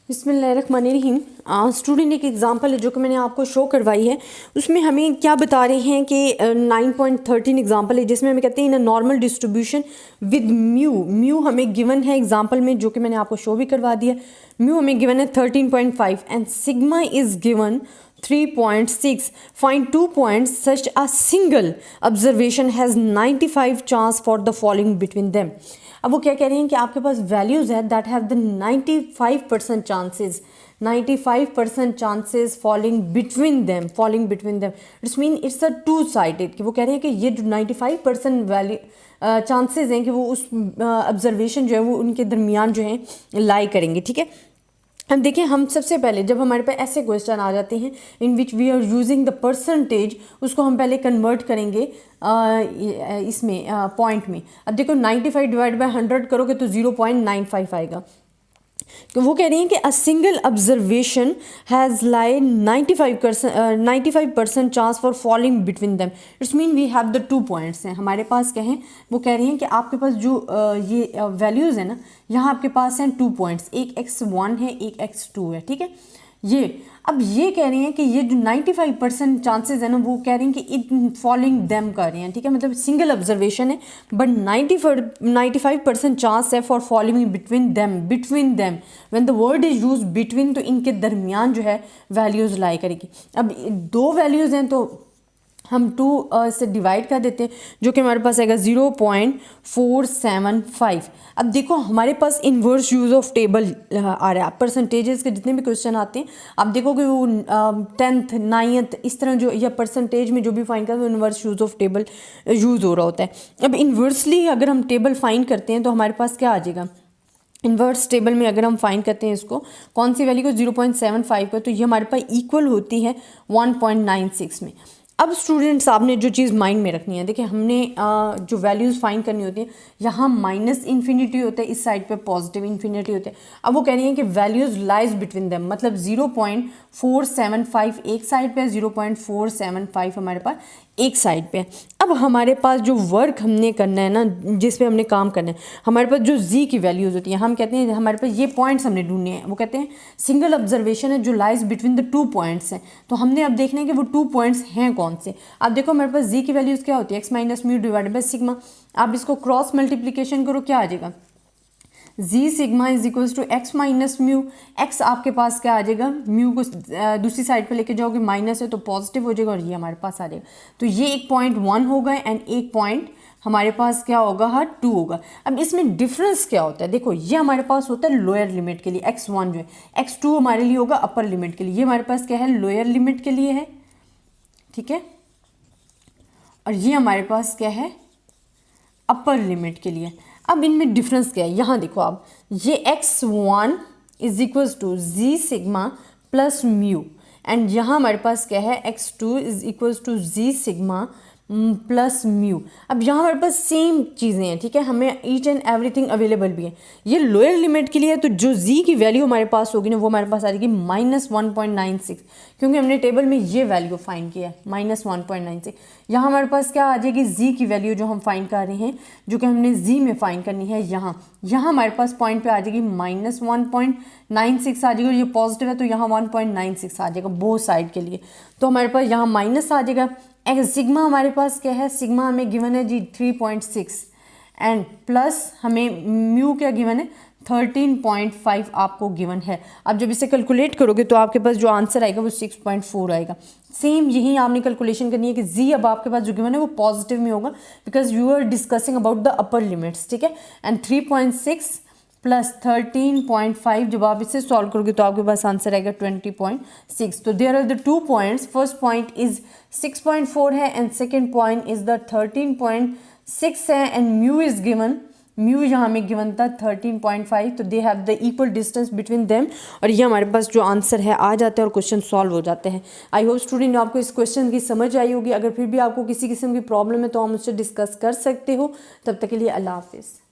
बिस्मिल्लाहिर्रहमानिर्रहीम। स्टूडेंट एक एग्जांपल है जो कि मैंने आपको शो करवाई है, उसमें हमें क्या बता रहे हैं कि 9.13 एग्जांपल है जिसमें हमें कहते हैं in a normal distribution with mu हमें गिवन है एग्जांपल में, जो कि मैंने आपको शो भी करवा दिया। म्यू हमें गिवन है 13.5 and sigma is given 3.6. Find 2 points such a single observation has 95 chance for the falling between them. अब वो क्या कह रहे हैं कि आपके पास वैल्यूज है that have the 95% chances 95% chances falling between them it's mean it's a two sided, कि वो कह रहे हैं कि ये जो 95% वैल्यू चांसेस हैं कि वो उस ऑब्जर्वेशन जो है वो उनके दरमियान जो है लाई करेंगे। ठीक है, अब देखिए, हम सबसे पहले जब हमारे पास ऐसे क्वेश्चन आ जाते हैं in which we are using the percentage, उसको हम पहले कन्वर्ट करेंगे इसमें पॉइंट में। अब देखो 95 डिवाइड बाय 100 करोगे तो 0.95 आएगा। तो वो कह रही हैं कि a single observation has lie 95% chance for falling between them. It's mean we have the 2 points हैं हमारे पास। क्या हैं वो कह रही हैं कि आपके पास जो ये वैल्यूज़ है ना, यहाँ आपके पास हैं 2 पॉइंट्स, एक x1 है एक x2 है। ठीक है, ये अब ये कह रही हैं कि ये जो 95% चांसेस है ना, वो कह रही हैं कि इट फॉलिंग देम कर रही हैं। ठीक है, मतलब सिंगल ऑब्जर्वेशन है बट 95% चांस है for falling between them when the word is use between, तो इनके दरमियान जो है वैल्यूज़ लाई करेगी। अब दो वैल्यूज़ हैं तो हम 2 से डिवाइड कर देते हैं, जो कि हमारे पास आएगा 0.475। अब देखो हमारे पास इन्वर्स यूज़ ऑफ टेबल आ रहा है। परसेंटेजेस के जितने भी क्वेश्चन आते हैं आप देखोगे वो 10th 9th इस तरह जो या परसेंटेज में जो भी फाइंड करते हैं वो inverse use of table use हो रहा होता है। अब इन्वर्सली अगर हम टेबल फाइंड करते हैं तो हमारे पास क्या आ जाएगा, इन्वर्स टेबल में अगर हम फाइंड करते हैं इसको, कौन सी वैल्यू को 0.75 को, तो ये हमारे पास इक्वल होती है 1.96 में। अब स्टूडेंट्स आपने जो चीज़ माइंड में रखनी है, देखिए हमने जो वैल्यूज़ फाइंड करनी होती है, यहाँ माइनस इन्फिनिटी होता है, इस साइड पे पॉजिटिव इन्फिनिटी होते हैं। अब वो कह रही हैं कि वैल्यूज़ लाइज बिटवीन देम, मतलब 0.475 एक साइड पे, 0.475 हमारे पास एक साइड पे है। अब हमारे पास जो वर्क हमने करना है ना, जिस पे हमने काम करना है, हमारे पास जो जी की वैल्यूज़ होती हैं, हम कहते हैं हमारे पास ये पॉइंट्स हमने ढूंढने हैं। वो कहते हैं सिंगल ऑब्जर्वेशन है जो लाइज बिटवीन द 2 पॉइंट्स हैं, तो हमने अब देखना है कि वो 2 पॉइंट्स हैं कौन से। अब देखो हमारे पास जी की वैल्यूज़ क्या होती है, X minus mu divided by sigma. आप इसको क्रॉस मल्टीप्लीकेशन करो, क्या आ जाएगा, Z sigma is equals to X minus mu. X आपके पास क्या आ जाएगा, म्यू को दूसरी साइड पे लेके जाओगे, माइनस है तो पॉजिटिव हो जाएगा और ये हमारे पास आ जाएगा। तो ये एक 0.1 होगा एंड एक पॉइंट हमारे पास क्या होगा, 2 होगा। अब इसमें डिफरेंस क्या होता है, देखो ये हमारे पास होता है लोअर लिमिट के लिए, x1 जो है, x2 हमारे लिए होगा अपर लिमिट के लिए। ये हमारे पास क्या है, लोअर लिमिट के लिए है। ठीक है, और ये हमारे पास क्या है, अपर लिमिट के लिए। अब इनमें डिफरेंस क्या है, यहाँ देखो आप, ये x1 is equals to z sigma plus mu, and यहाँ हमारे पास क्या है, x2 is equals to z sigma plus mu. अब यहाँ हमारे पास सेम चीज़ें हैं। ठीक है, हमें ईच एंड एवरीथिंग अवेलेबल भी है। ये लोअर लिमिट के लिए है, तो जो जी की वैल्यू हमारे पास होगी ना, वो हमारे पास आ जाएगी -1.96, क्योंकि हमने टेबल में ये वैल्यू फाइंड किया है -1.96। यहाँ हमारे पास क्या आ जाएगी, जी की वैल्यू जो हम फाइंड कर रहे हैं, जो कि हमने जी में फाइंड करनी है, यहाँ हमारे पास पॉइंट पे आ जाएगी -1.96 आ जाएगी, और ये पॉजिटिव है तो यहाँ 1.96 आ जाएगा बोथ साइड के लिए। तो हमारे पास यहाँ माइनस आ जाएगा। सिग्मा हमारे पास क्या है, सिग्मा हमें गिवन है जी 3.6 एंड प्लस हमें म्यू क्या गिवन है, 13.5 आपको गिवन है। अब जब इसे कैलकुलेट करोगे तो आपके पास जो आंसर आएगा वो 6.4 आएगा। सेम यही आपने कैलकुलेशन करनी है कि जी अब आपके पास जो गिवन है वो पॉजिटिव में होगा, because you are discussing about the upper limits. ठीक है, एंड 3.6 प्लस 13.5 जब आप इसे सॉल्व करोगे तो आपके पास आंसर आएगा 20.6। तो there are the 2 points, first point is 6.4 है and second point is the 13.6 है, and mu is given, mu यहाँ में गिवन था 13.5, तो they have the equal distance between them, और ये हमारे पास जो आंसर है आ जाता है और क्वेश्चन सॉल्व हो जाते हैं। आई होप स्टूडेंट आपको इस क्वेश्चन की समझ आई होगी। अगर फिर भी आपको किसी किस्म की प्रॉब्लम है तो आप मुझसे डिस्कस कर सकते हो। तब तक के लिए अल्लाह हाफिज़।